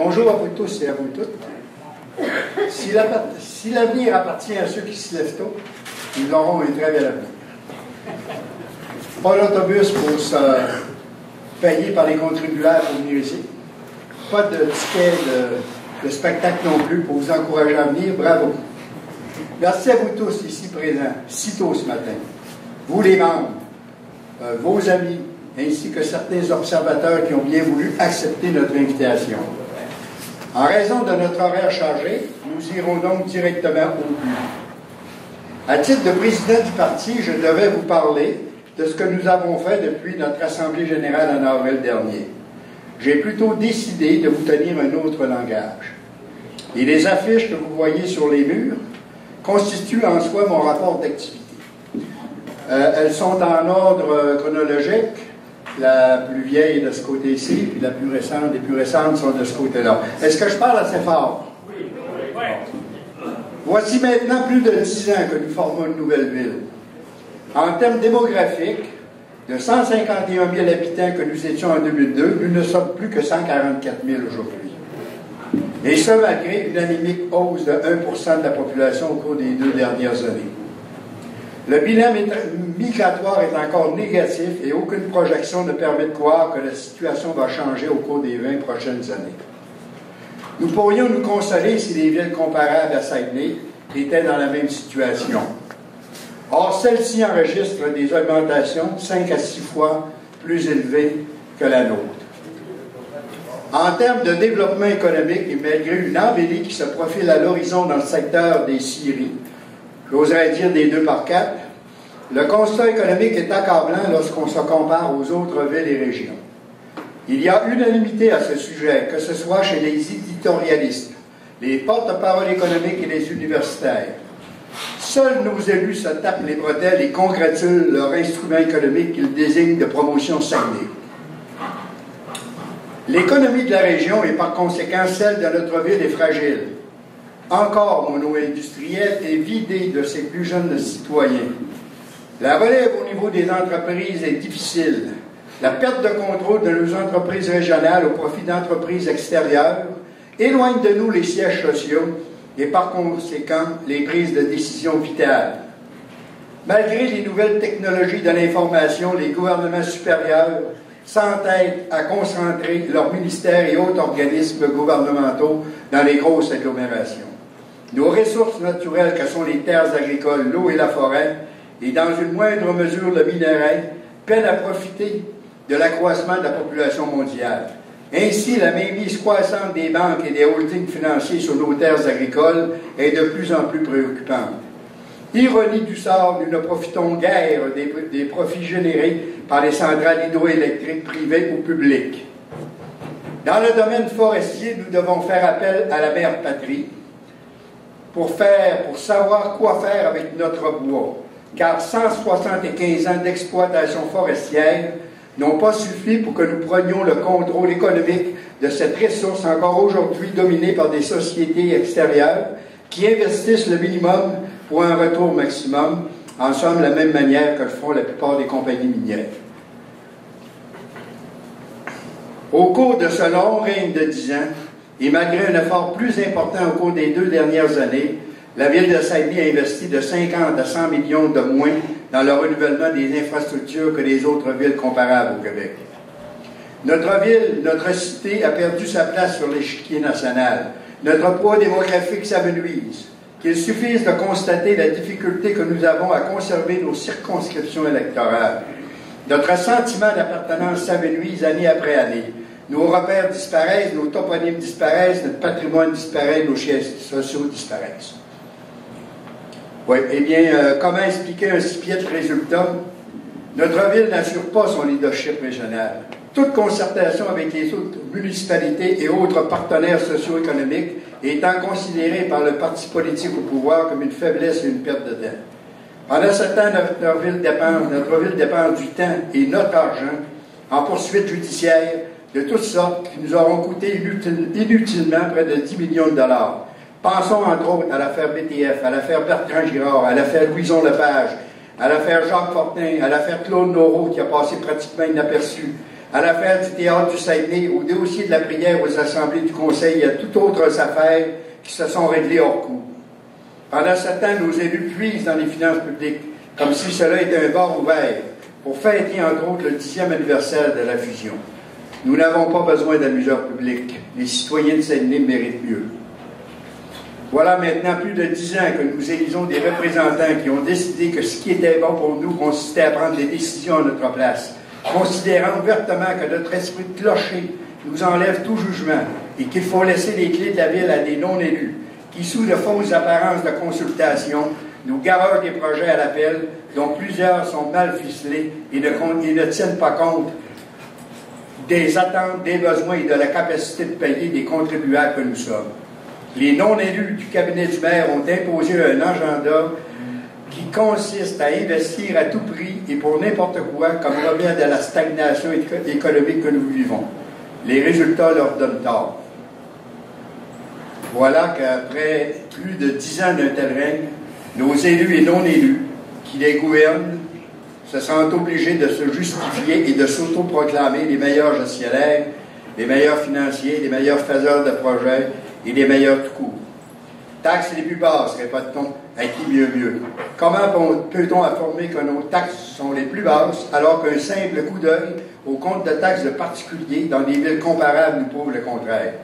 Bonjour à vous tous et à vous toutes. Si l'avenir appartient à ceux qui se lèvent tôt, nous aurons un très bel avenir. Pas d'autobus pour se payer par les contribuables pour venir ici. Pas de ticket de spectacle non plus pour vous encourager à venir. Bravo. Merci à vous tous ici présents, si tôt ce matin. Vous les membres, vos amis, ainsi que certains observateurs qui ont bien voulu accepter notre invitation. En raison de notre horaire chargé, nous irons donc directement au but. À titre de président du parti, je devais vous parler de ce que nous avons fait depuis notre Assemblée générale en avril dernier. J'ai plutôt décidé de vous tenir un autre langage. Et les affiches que vous voyez sur les murs constituent en soi mon rapport d'activité. Elles sont en ordre chronologique. La plus vieille est de ce côté-ci, puis la plus récente, les plus récentes sont de ce côté-là. Est-ce que je parle assez fort? Oui. Voici maintenant plus de 10 ans que nous formons une nouvelle ville. En termes démographiques, de 151 000 habitants que nous étions en 2002, nous ne sommes plus que 144 000 aujourd'hui. Et ce, malgré une anémique hausse de 1% de la population au cours des 2 dernières années. Le bilan migratoire est encore négatif et aucune projection ne permet de croire que la situation va changer au cours des 20 prochaines années. Nous pourrions nous consoler si les villes comparables à Saguenay étaient dans la même situation. Or, celle-ci enregistre des augmentations 5 à 6 fois plus élevées que la nôtre. En termes de développement économique et malgré une embellie qui se profile à l'horizon dans le secteur des scieries, j'oserais dire des 2 par 4, le constat économique est accablant lorsqu'on se compare aux autres villes et régions. Il y a unanimité à ce sujet, que ce soit chez les éditorialistes, les porte-paroles économiques et les universitaires. Seuls nos élus se tapent les bretelles et congratulent leur instrument économique qu'ils désignent de promotion Saguenay. L'économie de la région et par conséquent celle de notre ville est fragile. Encore mono-industrielle et vidée de ses plus jeunes citoyens. La relève au niveau des entreprises est difficile. La perte de contrôle de nos entreprises régionales au profit d'entreprises extérieures éloigne de nous les sièges sociaux et par conséquent les prises de décision vitales. Malgré les nouvelles technologies de l'information, les gouvernements supérieurs s'entêtent à concentrer leurs ministères et autres organismes gouvernementaux dans les grosses agglomérations. Nos ressources naturelles que sont les terres agricoles, l'eau et la forêt, et dans une moindre mesure le minerai, peinent à profiter de l'accroissement de la population mondiale. Ainsi, la mainmise croissante des banques et des holdings financiers sur nos terres agricoles est de plus en plus préoccupante. Ironie du sort, nous ne profitons guère des profits générés par les centrales hydroélectriques privées ou publiques. Dans le domaine forestier, nous devons faire appel à la mère patrie pour savoir quoi faire avec notre bois, car 175 ans d'exploitation forestière n'ont pas suffi pour que nous prenions le contrôle économique de cette ressource encore aujourd'hui dominée par des sociétés extérieures qui investissent le minimum pour un retour maximum, en somme la même manière que le font la plupart des compagnies minières. Au cours de ce long règne de 10 ans, et malgré un effort plus important au cours des 2 dernières années, la ville de Saguenay a investi de 50 à 100 millions de moins dans le renouvellement des infrastructures que les autres villes comparables au Québec. Notre ville, notre cité a perdu sa place sur l'échiquier national. Notre poids démographique s'amenuise. Qu'il suffise de constater la difficulté que nous avons à conserver nos circonscriptions électorales. Notre sentiment d'appartenance s'amenuise année après année. Nos repères disparaissent, nos toponymes disparaissent, notre patrimoine disparaît, nos sièges sociaux disparaissent. Oui, eh bien, comment expliquer un si piètre résultat? Notre ville n'assure pas son leadership régional. Toute concertation avec les autres municipalités et autres partenaires socio-économiques étant considérée par le parti politique au pouvoir comme une faiblesse et une perte de temps. Pendant ce temps, notre ville dépend du temps et notre argent en poursuites judiciaires de toutes sortes qui nous auront coûté inutilement près de 10 millions de dollars. Pensons entre autres à l'affaire BTF, à l'affaire Bertrand Girard, à l'affaire Louison Lepage, à l'affaire Jacques Fortin, à l'affaire Claude Noreau qui a passé pratiquement inaperçu, à l'affaire du théâtre du Saguenay, au dossier de la prière aux assemblées du Conseil et à toutes autres affaires qui se sont réglées hors cours. Pendant ce temps, nos élus puisent dans les finances publiques, comme si cela était un bar ouvert, pour fêter entre autres le 10e anniversaire de la fusion. Nous n'avons pas besoin d'amuseurs publics. Les citoyens de Saguenay méritent mieux. Voilà maintenant plus de 10 ans que nous élisons des représentants qui ont décidé que ce qui était bon pour nous consistait à prendre des décisions à notre place, considérant ouvertement que notre esprit de clocher nous enlève tout jugement et qu'il faut laisser les clés de la ville à des non-élus qui, sous de fausses apparences de consultation, nous garagent des projets à l'appel dont plusieurs sont mal ficelés et ne tiennent pas compte des attentes, des besoins et de la capacité de payer des contribuables que nous sommes. Les non-élus du cabinet du maire ont imposé un agenda qui consiste à investir à tout prix et pour n'importe quoi comme remède de la stagnation économique que nous vivons. Les résultats leur donnent tort. Voilà qu'après plus de 10 ans d'un tel règne, nos élus et non-élus qui les gouvernent se sentent obligés de se justifier et de s'autoproclamer les meilleurs gestionnaires, les meilleurs financiers, les meilleurs faiseurs de projets et les meilleurs tout court. Taxes les plus basses, répète-t-on, à qui mieux. Comment peut-on affirmer que nos taxes sont les plus basses alors qu'un simple coup d'œil au compte de taxes de particuliers dans des villes comparables nous prouve le contraire?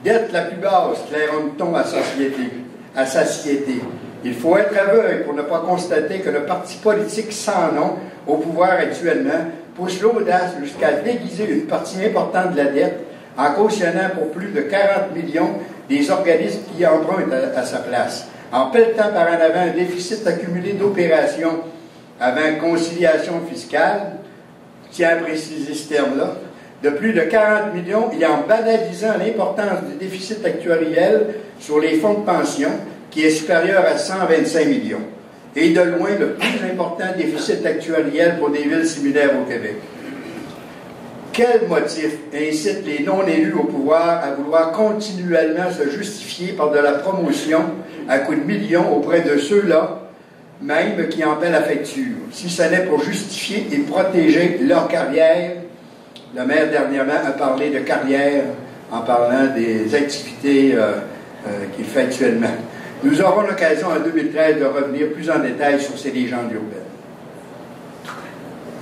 Dette la plus basse, claironne-t-on à satiété. Il faut être aveugle pour ne pas constater que le parti politique sans nom au pouvoir actuellement pousse l'audace jusqu'à déguiser une partie importante de la dette en cautionnant pour plus de 40 millions des organismes qui empruntent à sa place, en pelletant par en avant un déficit accumulé d'opérations avant conciliation fiscale, tiens à préciser ce terme-là, de plus de 40 millions et en banalisant l'importance du déficit actuariel sur les fonds de pension, qui est supérieur à 125 millions, et de loin le plus important déficit actuariel pour des villes similaires au Québec. Quel motif incite les non-élus au pouvoir à vouloir continuellement se justifier par de la promotion à coups de millions auprès de ceux-là, même qui en paient la facture, si ce n'est pour justifier et protéger leur carrière? Le maire dernièrement a parlé de carrière en parlant des activités qu'il fait actuellement. Nous aurons l'occasion en 2013 de revenir plus en détail sur ces légendes urbaines.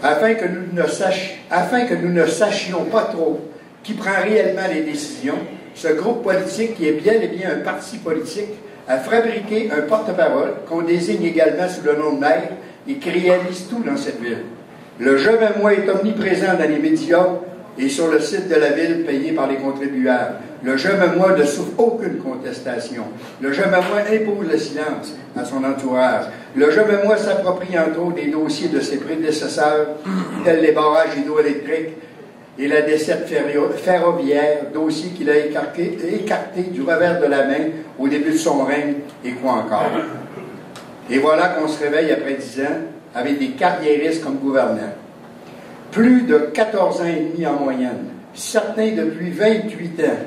Afin que nous ne sachions pas trop qui prend réellement les décisions, ce groupe politique, qui est bien et bien un parti politique, a fabriqué un porte-parole qu'on désigne également sous le nom de maire et qui réalise tout dans cette ville. Le « je vais moi » est omniprésent dans les médias et sur le site de la ville payé par les contribuables. Le « je vais moi » ne souffre aucune contestation. Le « je vais moi » impose le silence à son entourage. Le « je vais moi » s'approprie entre autres des dossiers de ses prédécesseurs, tels les barrages hydroélectriques et la desserte ferroviaire, dossier qu'il a écarté du revers de la main au début de son règne, et quoi encore. Et voilà qu'on se réveille après 10 ans avec des carriéristes comme gouvernants. Plus de 14 ans et demi en moyenne, certains depuis 28 ans,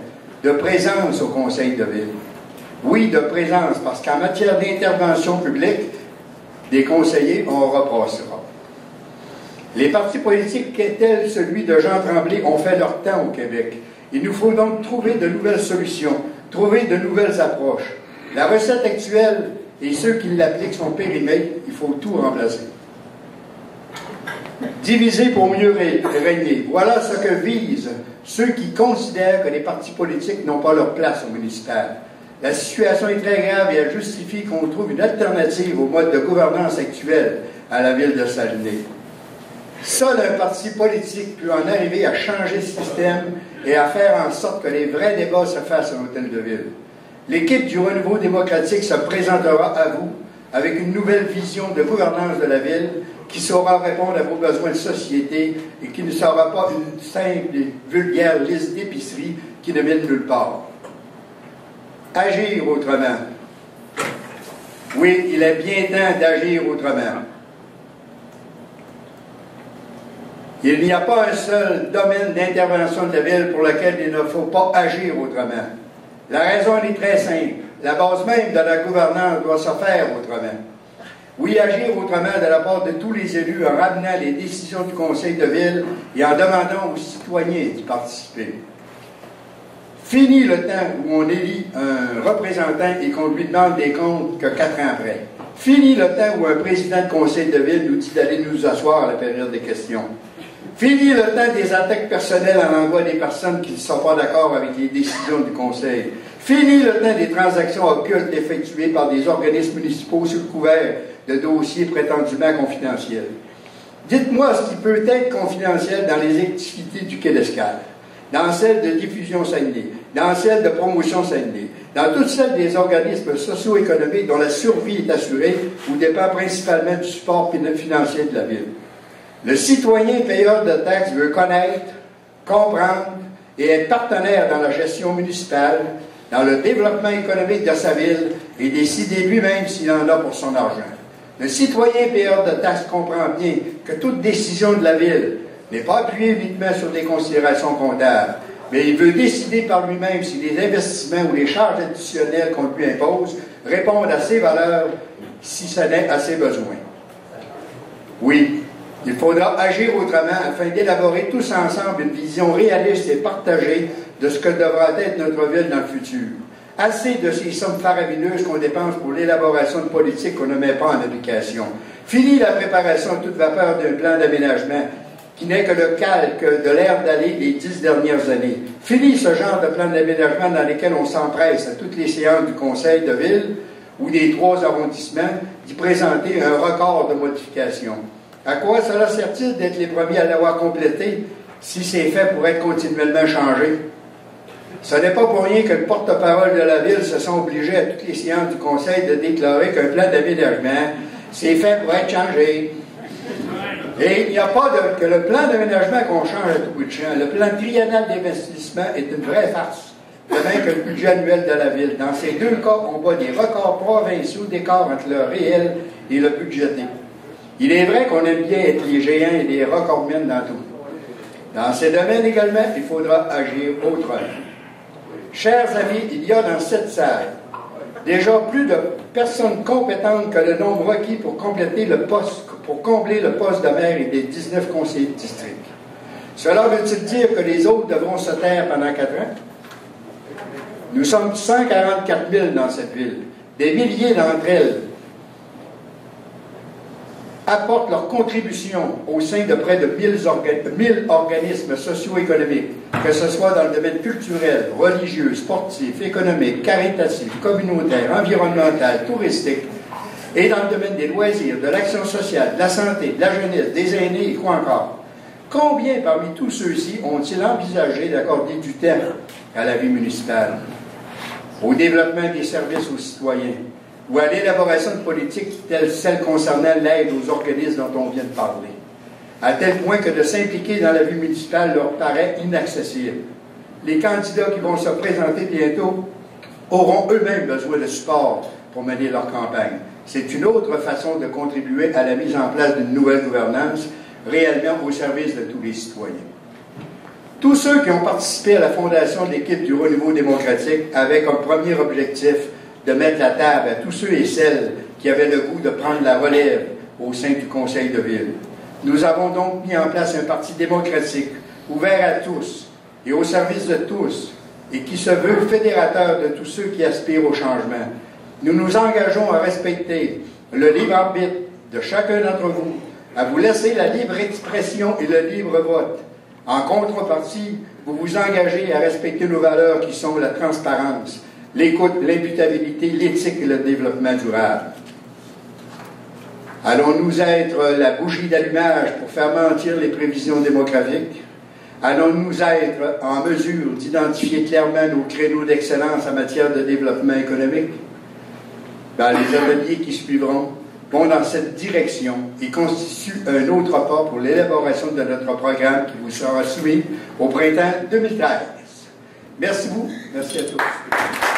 de présence au conseil de ville. Oui, de présence, parce qu'en matière d'intervention publique, des conseillers, on repassera. Les partis politiques, tels celui de Jean Tremblay, ont fait leur temps au Québec. Il nous faut donc trouver de nouvelles solutions, trouver de nouvelles approches. La recette actuelle et ceux qui l'appliquent sont périmés, il faut tout remplacer. Diviser pour mieux régner. Voilà ce que visent ceux qui considèrent que les partis politiques n'ont pas leur place au municipal. La situation est très grave et elle justifie qu'on trouve une alternative au mode de gouvernance actuel à la ville de Saguenay. Seul un parti politique peut en arriver à changer ce système et à faire en sorte que les vrais débats se fassent à l'hôtel de ville. L'équipe du Renouveau démocratique se présentera à vous avec une nouvelle vision de gouvernance de la ville qui saura répondre à vos besoins de société et qui ne sera pas une simple et vulgaire liste d'épicerie qui ne mène nulle part. Agir autrement. Oui, il est bien temps d'agir autrement. Il n'y a pas un seul domaine d'intervention de la ville pour lequel il ne faut pas agir autrement. La raison est très simple. La base même de la gouvernance doit se faire autrement. Oui, agir autrement de la part de tous les élus en ramenant les décisions du conseil de ville et en demandant aux citoyens d'y participer. Fini le temps où on élit un représentant et qu'on lui demande des comptes que 4 ans après. Fini le temps où un président de conseil de ville nous dit d'aller nous asseoir à la période des questions. Fini le temps des attaques personnelles à l'endroit des personnes qui ne sont pas d'accord avec les décisions du conseil. Fini le temps des transactions occultes effectuées par des organismes municipaux sous le couvert de dossiers prétendument confidentiels. Dites-moi ce qui peut être confidentiel dans les activités du Quai d'Escale, dans celles de diffusion Saguenay, dans celles de promotion Saguenay, dans toutes celles des organismes socio-économiques dont la survie est assurée ou dépend principalement du support financier de la ville. Le citoyen payeur de taxes veut connaître, comprendre et être partenaire dans la gestion municipale, dans le développement économique de sa ville et décider lui-même s'il en a pour son argent. Le citoyen payeur de taxes comprend bien que toute décision de la ville n'est pas appuyée uniquement sur des considérations comptables, mais il veut décider par lui-même si les investissements ou les charges additionnelles qu'on lui impose répondent à ses valeurs, si ce n'est à ses besoins. Oui, il faudra agir autrement afin d'élaborer tous ensemble une vision réaliste et partagée de ce que devra être notre ville dans le futur. Assez de ces sommes faramineuses qu'on dépense pour l'élaboration de politiques qu'on ne met pas en application. Fini la préparation à toute vapeur d'un plan d'aménagement qui n'est que le calque de l'air d'aller des 10 dernières années. Fini ce genre de plan d'aménagement dans lesquels on s'empresse à toutes les séances du conseil de ville ou des 3 arrondissements d'y présenter un record de modifications. À quoi cela sert-il d'être les premiers à l'avoir complété si c'est fait pour être continuellement changé? Ce n'est pas pour rien que le porte-parole de la ville se sont obligés à toutes les séances du conseil de déclarer qu'un plan d'aménagement, c'est fait pour être changé. Et il n'y a pas que le plan d'aménagement qu'on change à tout bout de champ. Le plan triennal d'investissement est une vraie farce, de même que le budget annuel de la ville. Dans ces 2 cas, on voit des records provinciaux d'écart entre le réel et le budgété. Il est vrai qu'on aime bien être les géants et les recordmen dans tout. Dans ces domaines également, il faudra agir autrement. Chers amis, il y a dans cette salle déjà plus de personnes compétentes que le nombre requis pour combler le poste de maire et des 19 conseillers de district. Cela veut-il dire que les autres devront se taire pendant 4 ans? Nous sommes 144 000 dans cette ville. Des milliers d'entre elles apportent leur contribution au sein de près de 1000 organismes socio-économiques, que ce soit dans le domaine culturel, religieux, sportif, économique, caritatif, communautaire, environnemental, touristique, et dans le domaine des loisirs, de l'action sociale, de la santé, de la jeunesse, des aînés et quoi encore. Combien parmi tous ceux-ci ont-ils envisagé d'accorder du temps à la vie municipale, au développement des services aux citoyens, ou à l'élaboration de politiques telles celles concernant l'aide aux organismes dont on vient de parler, à tel point que de s'impliquer dans la vie municipale leur paraît inaccessible. Les candidats qui vont se présenter bientôt auront eux-mêmes besoin de support pour mener leur campagne. C'est une autre façon de contribuer à la mise en place d'une nouvelle gouvernance réellement au service de tous les citoyens. Tous ceux qui ont participé à la fondation de l'équipe du renouveau démocratique avaient comme premier objectif de mettre la table à tous ceux et celles qui avaient le goût de prendre la relève au sein du conseil de ville. Nous avons donc mis en place un parti démocratique, ouvert à tous et au service de tous, et qui se veut fédérateur de tous ceux qui aspirent au changement. Nous nous engageons à respecter le libre arbitre de chacun d'entre vous, à vous laisser la libre expression et le libre vote. En contrepartie, vous vous engagez à respecter nos valeurs qui sont la transparence, l'écoute, l'imputabilité, l'éthique et le développement durable. Allons-nous être la bougie d'allumage pour faire mentir les prévisions démographiques? Allons-nous être en mesure d'identifier clairement nos créneaux d'excellence en matière de développement économique? Les ateliers qui suivront vont dans cette direction et constituent un autre pas pour l'élaboration de notre programme qui vous sera soumis au printemps 2013. Merci à tous.